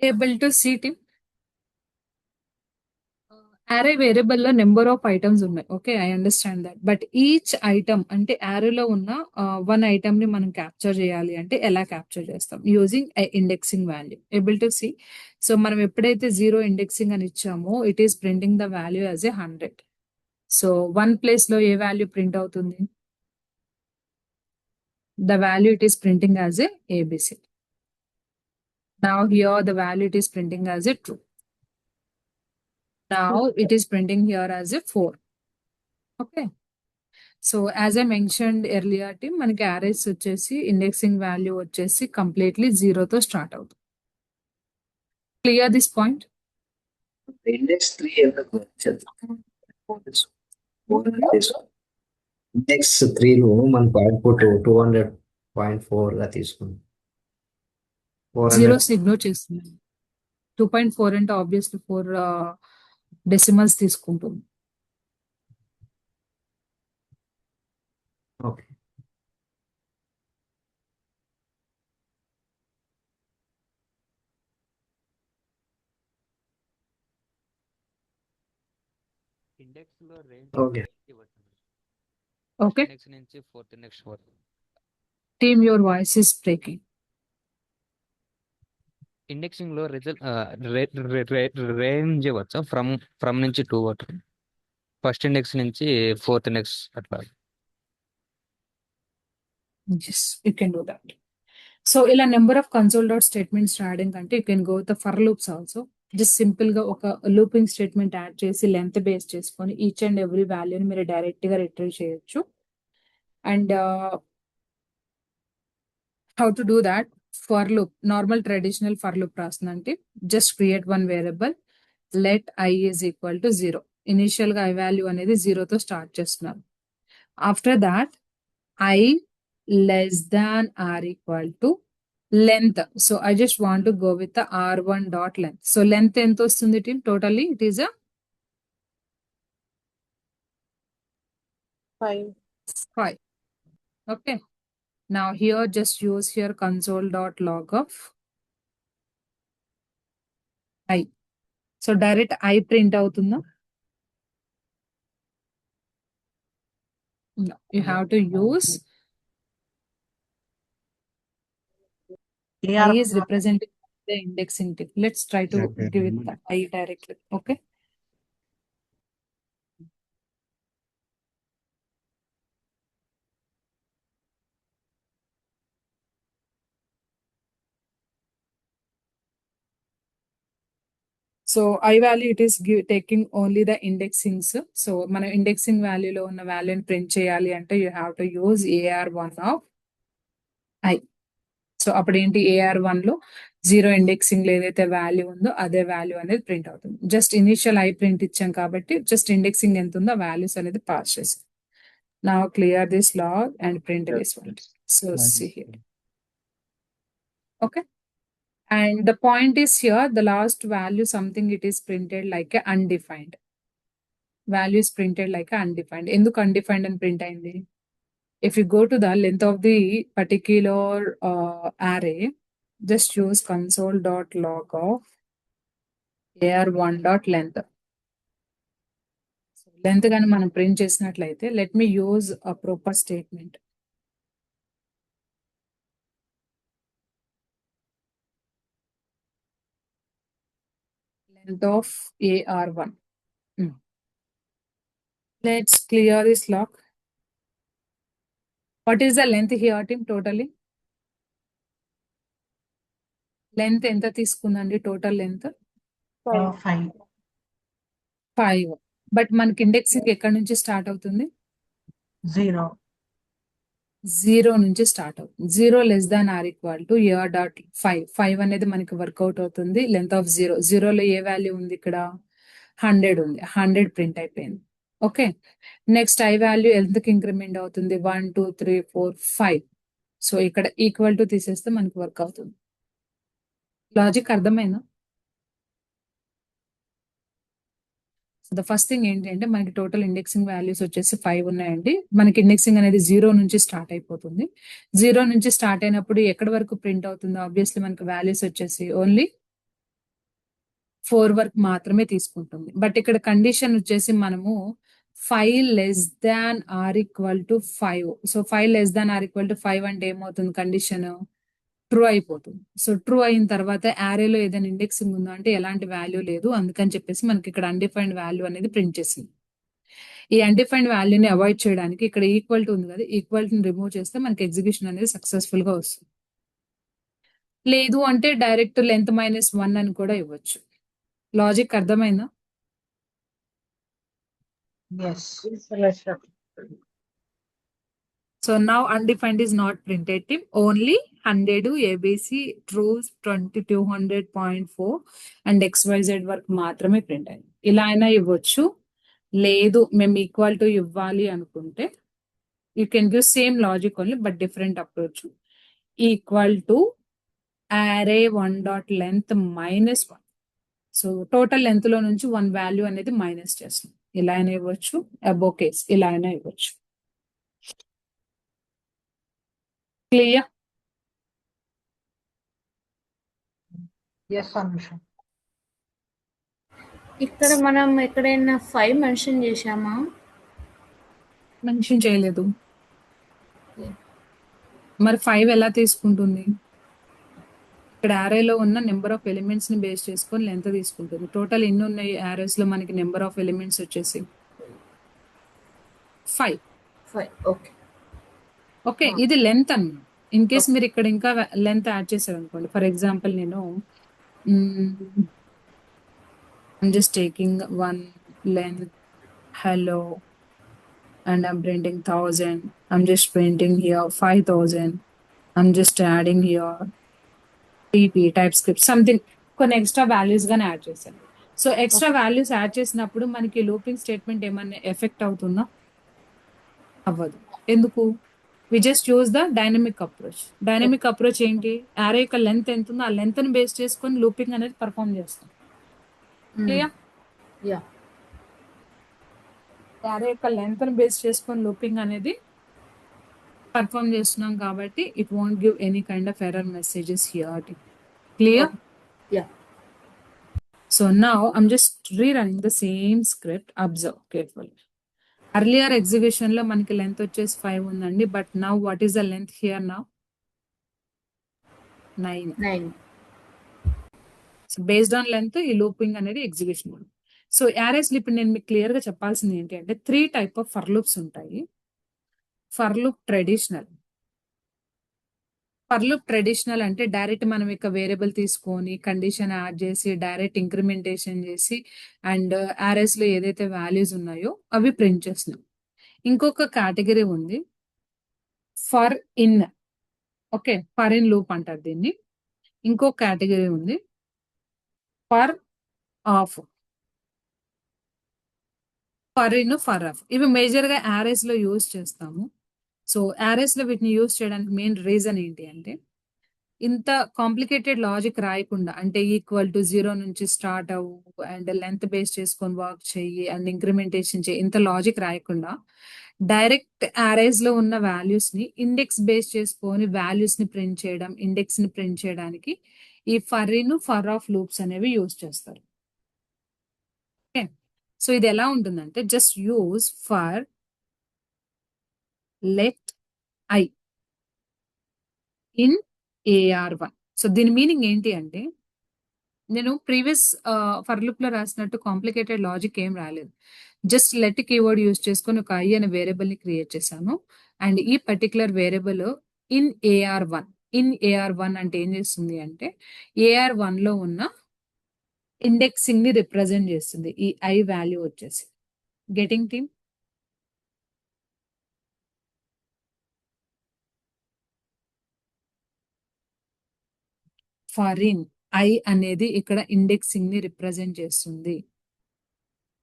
Able to see team, array variable లో నెంబర్ ఆఫ్ ఐటమ్స్ ఉన్నాయి. Okay, I understand that. But each item అంటే యారేలో ఉన్న 1 ఐటమ్ ని మనం క్యాప్చర్ చేయాలి అంటే ఎలా క్యాప్చర్ చేస్తాం, using indexing value. Able to see. So మనం ఎప్పుడైతే 0 ఇండెక్సింగ్ అని ఇచ్చామో it is printing the value as a 100. So 1 place లో ఏ వాల్యూ ప్రింట్ అవుతుంది, the value it is printing as a ABC. Now here the value it is printing as a true. Now it is printing here as a 4. Okay. So as I mentioned earlier team, మనకి arrays వచ్చేసి indexing value వచ్చేసి completely 0 తో start అవుతుంది. Clear this point? Index 3 ఎందుకు index 3 లో మనకు output 200.4 గా తీసుకుంది. 0 ఇగ్నోర్ చేస్తుంది. 2.4 అంటే ఆబ్వియస్లీ 4 డెసిమల్స్ తీసుకుంటుంది. ఓకే. ఇండెక్స్ లో రేంజ్ ఓకే. Okay. ఇండెక్స్ నుంచి ఫోర్త్ ఇండెక్స్ వరకు. Team, your voice is breaking. Indexing లో రిజల్ట్ రేంజ్ ఇవ్వచ్చా, ఫ్రమ్ నుంచి 2 వరకు, ఫస్ట్ ఇండెక్స్ నుంచి ఫోర్త్ ఇండెక్స్ అట్లా. Yes, you can do that. So ఇలా number of console dot statements రాయడం కంటే you can go the for loops also. Just simple గా ఒక లూపింగ్ స్టేట్మెంట్ యాడ్ చేసి లెంత్ బేస్ చేసుకొని ఈచ్ అండ్ ఎవ్రీ వాల్యూని మీరు డైరెక్ట్ గా రిట్రీవ్ చేయొచ్చు. And how to do that? For loop, normal traditional for loop రాస్తుందంటే just create one variable, let I is equal to 0. Initial గా I value అనేది 0 తో start చేస్తున్నాం. After that, I less than or equal to length. So I just want to go with the R1 dot length. So length ఎంత వస్తుంది team? Totally it is a 5. Okay. Now here just use here console dot log of I. So direct I print అవుతుందా? No, you have to use I is representing the indexing tip. Let's try to Okay, give it Raymond. the I directly. Okay. So I value it is taking only the indexings. So మన indexing value లో ఉన్న value ని print చేయాలి అంటే you have to use AR1 of I. So అప్పుడు ఏంటి AR1 లో 0 indexing లో ఏదైతే వాల్యూ ఉందో అదే వాల్యూ అనేది ప్రింట్ అవుతుంది. జస్ట్ ఇనిషియల్ ఐ ప్రింట్ ఇచ్చాం కాబట్టి జస్ట్ ఇండెక్సింగ్ ఎంత ఉందో వాల్యూస్ అనేది పాస్ చేసాం. Now clear this log and print this one. So see here. Okay. And the point is here, the last value something it is printed like a undefined. Value is printed like a undefined. ఎందుకు undefined అని print అయింది? If you go to the length of the particular array, just use console.log of AR1.length. Length గాని మనం print చేసినట్లయితే let me use a proper statement. Length of AR1. Let's clear this log. What is the length here team totally? Length ఎంత తీసుకుందండి total length? 5. But మనకి indexing ఎక్కడి నుంచి start అవుతుంది? 0 నుంచి start అవుతుంది. 0 less than or equal to AR dot 5 అనేది మనకి work out అవుతుంది. Length of 0. 0లో ఏ వాల్యూ ఉంది ఇక్కడ? 100 ఉంది. 100 ప్రింట్ అయిపోయింది. ఓకే. నెక్స్ట్ ఐ వాల్యూ ఎందుకు ఇంక్రిమెంట్ అవుతుంది? 1 2 3 4 5. సో ఇక్కడ ఈక్వల్ టు తీసేస్తే మనకి వర్క్ అవుతుంది. లాజిక్ అర్థమైందా? ద ఫస్ట్ థింగ్ ఏంటంటే మనకి టోటల్ ఇండెక్సింగ్ వాల్యూస్ వచ్చేసి 5 ఉన్నాయండి. మనకి ఇండెక్సింగ్ అనేది 0 నుంచి స్టార్ట్ అయిపోతుంది. 0 నుంచి స్టార్ట్ అయినప్పుడు ఎక్కడి వరకు ప్రింట్ అవుతుందో ఆబ్వియస్లీ మనకి వాల్యూస్ వచ్చేసి ఓన్లీ 4 వరకు మాత్రమే తీసుకుంటుంది. బట్ ఇక్కడ కండిషన్ వచ్చేసి మనము 5 less than or equal to 5. So 5 less than or equal to 5 అంటే ఏమవుతుంది కండిషన్? ట్రూ అయిపోతుంది. సో ట్రూ అయిన తర్వాత యారేలో ఏదైనా ఇండెక్సింగ్ ఉందో అంటే ఎలాంటి వాల్యూ లేదు, అందుకని చెప్పేసి మనకి ఇక్కడ అన్డిఫైన్డ్ వాల్యూ అనేది ప్రింట్ చేసింది. ఈ అన్డిఫైన్డ్ వాల్యూని అవాయిడ్ చేయడానికి ఇక్కడ ఈక్వల్ టు ఉంది కదా, ఈక్వల్ టు రిమూవ్ చేస్తే మనకి ఎగ్జిక్యూషన్ అనేది సక్సెస్ఫుల్ గా వస్తుంది. లేదు అంటే డైరెక్ట్ లెంత్ -1 అని కూడా ఇవ్వచ్చు. లాజిక్ అర్థమైందా? So now undefined is not printed team. Only 100 ABC true 2200.4 and XYZ వరకు మాత్రమే ప్రింట్ అయింది. ఇలా అయినా ఇవ్వచ్చు. లేదు మేము ఈక్వల్ టు ఇవ్వాలి అనుకుంటే you can give same logic only but different approach. Equal to array1.length -1. So total length లో నుంచి 1 వాల్యూ అనేది మైనస్ చేస్తాం. ఇలా అయినా ఇవ్వచ్చు. అబో కేస్ ఇలా అయినా ఇవ్వచ్చు. క్లియర్? ఇక్కడ మనం ఎక్కడైనా 5 మెన్షన్ చేశామా? మెన్షన్ చేయలేదు. మరి 5 ఎలా తీసుకుంటుంది? ఇక్కడ యారేలో ఉన్న నెంబర్ ఆఫ్ ఎలిమెంట్స్ ని బేస్ చేసుకొని లెంత్ తీసుకుంటుంది. టోటల్ ఎన్ని ఉన్నాయి యారేస్ లో మనకి నెంబర్ ఆఫ్ ఎలిమెంట్స్ వచ్చేసి 5. ఓకే. ఓకే, ఇది లెంత్ అన్నమాట. ఇన్ కేస్ మీరు ఇక్కడ ఇంకా లెంత్ యాడ్ చేశారు అనుకోండి, ఫర్ ఎగ్జాంపుల్ నేను just taking 1 length hello and I'm printing 1000. I'm just printing here 5000. I'm just adding here TP, TypeScript, something కొన్ని ఎక్స్ట్రా వాల్యూస్ గానే యాడ్ చేశాను. సో ఎక్స్ట్రా వాల్యూస్ యాడ్ చేసినప్పుడు మనకి లూపింగ్ స్టేట్మెంట్ ఏమన్నా effect అవుతుందా? అవ్వదు. ఎందుకు? We just use the dynamic approach. Dynamic approach ఏంటి? యారే యొక్క లెంత్ ఎంత ఉందో ఆ లెంత్ ని బేస్ చేసుకొని లూపింగ్ అనేది పర్ఫామ్ చేస్తాం. క్లియర్? యా యారే యొక్క లెంత్ ని బేస్ చేసుకొని లూపింగ్ అనేది పర్ఫామ్ చేస్తున్నాం కాబట్టి it won't give any kind of error messages here. Clear? Yeah So now I'm just rerunning the same script. Observe carefully. Earlier execution లో మనకి లెంత్ వచ్చేసి 5 ఉందండి. But now what is the length here now? 9. So based on length ఈ looping అనేది execution. So arrays లో ఇప్పుడు నేను మీకు క్లియర్ గా చెప్పాల్సింది ఏంటి అంటే 3 టైప్ ఆఫ్ ఫర్ లూప్స్ ఉంటాయి. For loop traditional. For loop traditional అంటే డైరెక్ట్ మనం ఇక వేరియబుల్ తీసుకొని కండిషన్ యాడ్ చేసి డైరెక్ట్ ఇంక్రిమెంటేషన్ చేసి అండ్ యారేస్ లో ఏదైతే వాల్యూస్ ఉన్నాయో అవి ప్రింట్ చేస్తున్నాం. ఇంకొక కేటగిరీ ఉంది for in. Okay, for in loop అంటారు దీన్ని. ఇంకొక కేటగిరీ ఉంది for of. For in, for of ఇవి మేజర్ గా యారేస్ లో యూజ్ చేస్తాము. సో యారేస్ లో వీటిని యూజ్ చేయడానికి మెయిన్ రీజన్ ఏంటి అంటే ఇంత కాంప్లికేటెడ్ లాజిక్ రాయకుండా, అంటే ఈక్వల్ టు 0 నుంచి స్టార్ట్ అవ్వు అండ్ లెంత్ బేస్ చేసుకొని వర్క్ చెయ్యి అండ్ ఇంక్రిమెంటేషన్ చేయి, ఇంత లాజిక్ రాయకుండా డైరెక్ట్ యారేస్ లో ఉన్న వాల్యూస్ ని ఇండెక్స్ బేస్ చేసుకొని వాల్యూస్ ని ప్రింట్ చేయడం, ఇండెక్స్ ని ప్రింట్ చేయడానికి ఈ for in, for of loops అనేవి యూజ్ చేస్తారు. ఓకే, సో ఇది ఎలా ఉంటుందంటే just use for let I in AR1. So దీని మీనింగ్ ఏంటి అంటే నేను ప్రీవియస్ ఫర్ లూప్ లో రాసినట్టు కాంప్లికేటెడ్ లాజిక్ ఏం రాలేదు. జస్ట్ లెట్ కీవర్డ్ యూజ్ చేసుకొని ఒక ఐ అనే వేరియబుల్ ని క్రియేట్ చేశాను. అండ్ ఈ particular variable in AR1. In AR1 అంటే ఏం చేస్తుంది అంటే AR1 లో ఉన్న ఇండెక్సింగ్ ని రిప్రజెంట్ చేస్తుంది ఈ ఐ వాల్యూ వచ్చేసి. Getting team? For in I అనేది ఇక్కడ ఇండెక్సింగ్ ని రిప్రజెంట్ చేస్తుంది.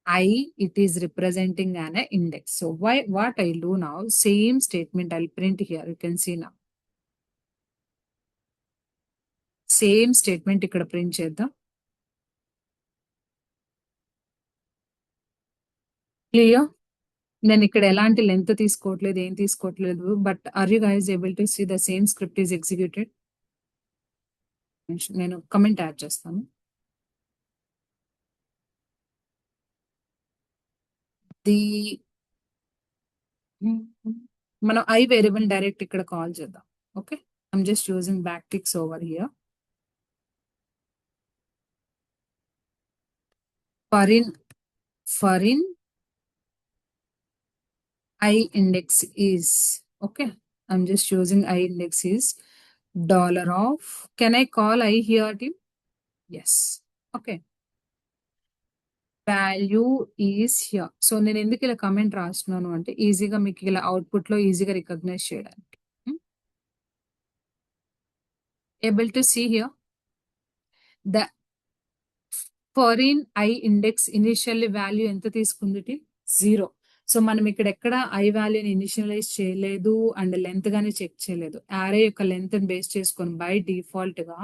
I, it is representing an index. So what I'll do now, same statement I'll print here. You can see now. Same statement ఇక్కడ print చేద్దాం. Clear? నేను ఇక్కడ ఎలాంటి length తీసుకోవట్లేదు, ఏం తీసుకోవట్లేదు. But are you guys able to see the same script is executed? నేను comment add చేస్తాను. మనం ఐ వేరియబుల్ డైరెక్ట్ ఇక్కడ కాల్ చేద్దాం. Okay, I'm just using back ticks over here. For in I index is, okay, I'm just using I index is $of. Can I call I here team? Yes. Okay. Value is here. So నేను ఎందుకు ఇలా comment రాస్తున్నాను అంటే ఈజీగా మీకు ఇలా output లో ఈజీగా రికగ్నైజ్ చేయడానికి. Able to see here the foreign I index initially value ఎంత తీసుకుంది? 0. సో మనం ఇక్కడ ఎక్కడ ఐ వాల్యూని ఇనిషియలైజ్ చేయలేదు అండ్ లెంత్ గానే చెక్ చేయలేదు. యారే యొక్క లెంత్ బేస్ చేసుకొని బై డిఫాల్ట్ గా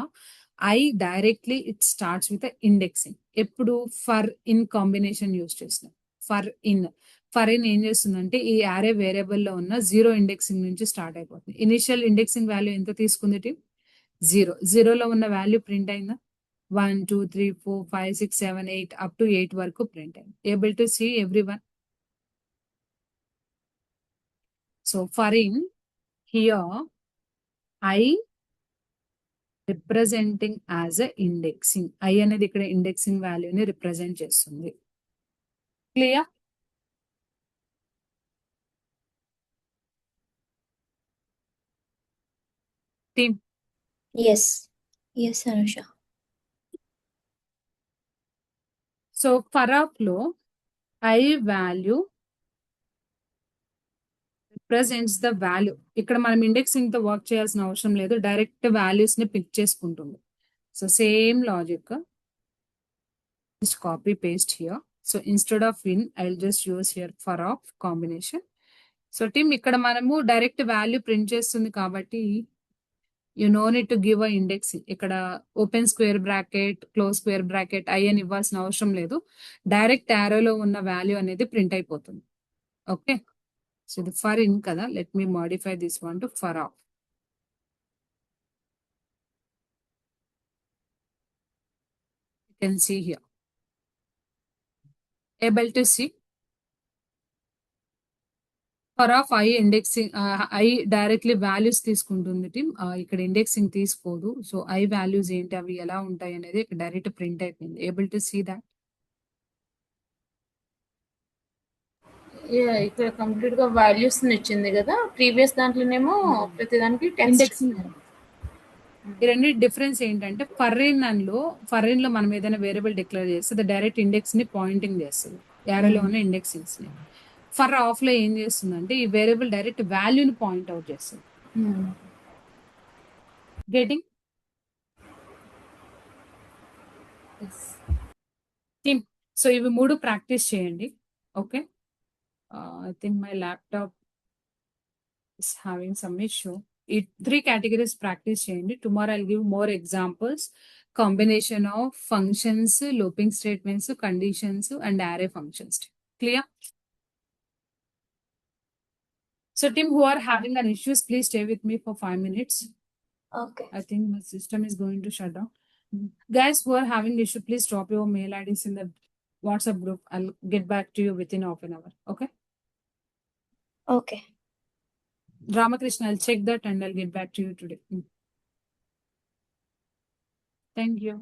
I directly it starts with indexing. ఎప్పుడు ఫర్ ఇన్ కాంబినేషన్ యూజ్ చేస్తున్నాం. ఫర్ ఇన్ ఏం చేస్తుందంటే ఈ యారే వేరియబుల్ లో ఉన్న 0 ఇండెక్సింగ్ నుంచి స్టార్ట్ అయిపోతుంది. ఇనిషియల్ ఇండెక్సింగ్ వాల్యూ ఎంత తీసుకుంది? 0. 0లో ఉన్న వాల్యూ ప్రింట్ అయిందా? 1 2 3 4 5 6 7 8 అప్ టు 8 వరకు ప్రింట్ అయింది. Able to see everyone? So for in here, I representing as a indexing. I అనేది ఇక్కడ ఇండెక్సింగ్ వాల్యూని రిప్రజెంట్ చేస్తుంది. Clear? Team? Yes. Yes, Anusha. So for of లో i value presents the value. ఇక్కడ మనం indexing తో work చేయాల్సిన అవసరం లేదు, డైరెక్ట్ వాల్యూస్ ని పిక్ చేసుకుంటుంది. So same logic, just copy paste here. So instead of in, I'll just use here for of combination. So team ఇక్కడ మనము డైరెక్ట్ వాల్యూ ప్రింట్ చేస్తుంది కాబట్టి you no need to give a indexing. ఇక్కడ open square bracket, close square bracket i అని ఇవ్వాల్సిన అవసరం లేదు, direct యారోలో ఉన్న వాల్యూ అనేది ప్రింట్ అయిపోతుంది. ఓకే, సో ఇది ఫర్ ఇన్ కదా, let me modify this one to for of. You can see here, able to see for of I indexing, I directly values తీసుకుంటుంది టీమ్, ఇక్కడ ఇండెక్సింగ్ తీసుకోదు. So I values ఏంటి, అవి ఎలా ఉంటాయి అనేది ఇక్కడ డైరెక్ట్ ప్రింట్ అయిపోయింది. Able to see that. ఇక్కడ కంప్లీట్ గా వాల్యూస్ ఇచ్చింది కదా, ప్రీవియస్ దాంట్లోనేమో ప్రతి దానికి ఇండెక్సింగ్. ఈ రెండు డిఫరెన్స్ ఏంటంటే ఫర్ఇన్ లో మనం ఏదైనా వేరియబుల్ డిక్లేర్ చేస్తే అది డైరెక్ట్ ఇండెక్స్ ని పాయింటింగ్ చేస్తుంది, యారోలో ఉన్న ఇండెక్సింగ్స్ ని. ఫర్ ఆఫ్ లో ఏం చేస్తుందంటే ఈ వేరియబుల్ డైరెక్ట్ వాల్యూని పాయింట్ అవుట్ చేస్తుంది. Getting team. సో ఇవి 3 ప్రాక్టీస్ చేయండి. Okay, I think my laptop is having some issue. ఈ 3 categories ప్రాక్టీస్ చేయండి. Tomorrow I'll give more examples, combination of functions, looping statements, conditions and array functions. Clear? So team who are having an issues, please stay with me for 5 minutes. Okay. I think my system is going to shut down. Guys who are having issue, please drop your mail IDs in the WhatsApp group. I'll get back to you within half an hour. Okay? Okay. Ramakrishna, I'll check that and I'll get back to you today. Thank you.